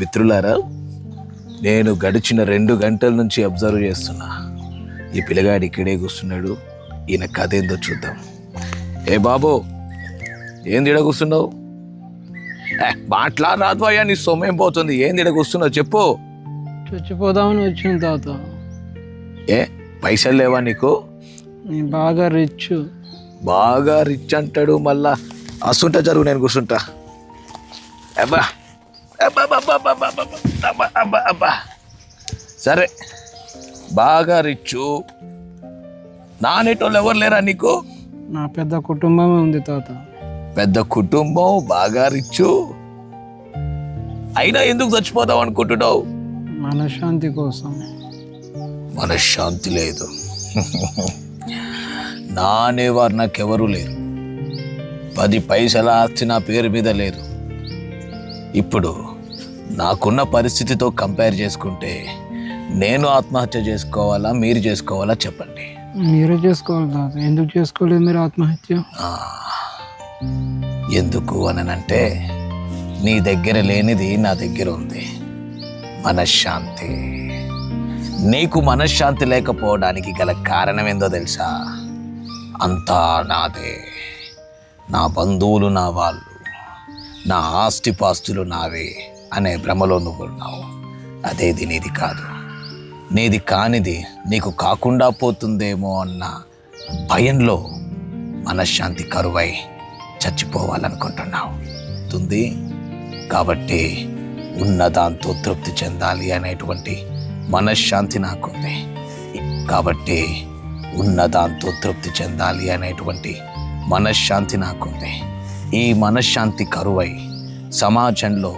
మిత్రులారా, నేను గడిచిన 2 గంటల నుంచి అబ్జర్వ్ చేస్తున్నా. ఈ పిల్లగాడు ఇక్కడే కూర్చున్నాడు. ఈయన కథ ఏందో చూద్దాం. ఏ బాబు, ఏంది ఇడ కూర్చున్నావు? మాట్లాడరాదు అయ్యా, నీ సొమ్మేం పోతుంది. ఏంది ఇడ కూర్చున్నావు చెప్పు. చచ్చిపోదామని వచ్చిన తాత. ఏ పైసలు లేవా నీకు? నేను బాగా రిచ్. బాగా రిచ్ అంటాడు మళ్ళా. అసుంటా జరుగు, నేను కూర్చుంటా. అబ్బా అబ్బా అబ్బా అబ్బా అబ్బా అబ్బా అబ్బా అబ్బా. సరే, బాగా రిచ్చు. నానేటోళ్ళు ఎవరు లేరా నీకు? నా పెద్ద కుటుంబమే ఉంది తాత. పెద్ద కుటుంబం, బాగా రిచ్చు, అయినా ఎందుకు చచ్చిపోదాం అనుకుంటున్నావు? మనశ్శాంతి కోసం. మనశ్శాంతి లేదు. నానేవారు నాకెవరూ లేరు. 10 పైసల ఆస్తి నా పేరు మీద లేదు. ఇప్పుడు నాకున్న పరిస్థితితో కంపేర్ చేసుకుంటే నేను ఆత్మహత్య చేసుకోవాలా, మీరు చేసుకోవాలా చెప్పండి. మీరే చేసుకోవాలి తాత. ఎందుకు చేసుకోలేదు మీరు ఆత్మహత్య? ఎందుకు అనంటే, నీ దగ్గర లేనిది నా దగ్గర ఉంది, మనశ్శాంతి. నీకు మనశ్శాంతి లేకపోవడానికి గల కారణం ఏందో తెలుసా? అంతా నాదే. నా బంధువులు నా వాళ్ళు, నా ఆస్తిపాస్తులు నావే అనే భ్రమలో నువ్వు ఉన్నావు. అదేది నీది కాదు. నీది కానిది నీకు కాకుండా పోతుందేమో అన్న భయంలో మనశ్శాంతి కరువై చచ్చిపోవాలనుకుంటున్నావు. తుంది కాబట్టి ఉన్నదాంతో తృప్తి చెందాలి అనేటువంటి మనశ్శాంతి నాకుంది. కాబట్టి ఉన్నదాంతో తృప్తి చెందాలి అనేటువంటి మనశ్శాంతి నాకుంది. ఈ మనశ్శాంతి కరువై సమాజంలో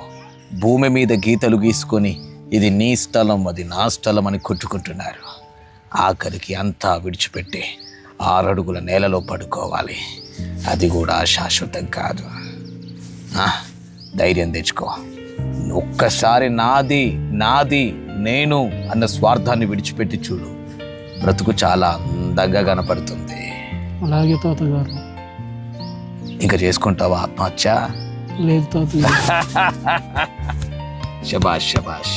భూమి మీద గీతలు గీసుకొని ఇది నీ స్థలం, అది నా స్థలం అని కొట్టుకుంటున్నారు. ఆఖరికి అంతా విడిచిపెట్టి 6 అడుగుల నేలలో పడుకోవాలి. అది కూడా శాశ్వతం కాదు. ధైర్యం తెచ్చుకో. ఒక్కసారి నాది నాది నేను అన్న స్వార్థాన్ని విడిచిపెట్టి చూడు, బ్రతుకు చాలా అందంగా కనపడుతుంది. అలాగే తాతగారు. ఇంకా చేసుకుంటావా ఆత్మహత్య? లేదు తాతగారు. శబాష్ శబాష్.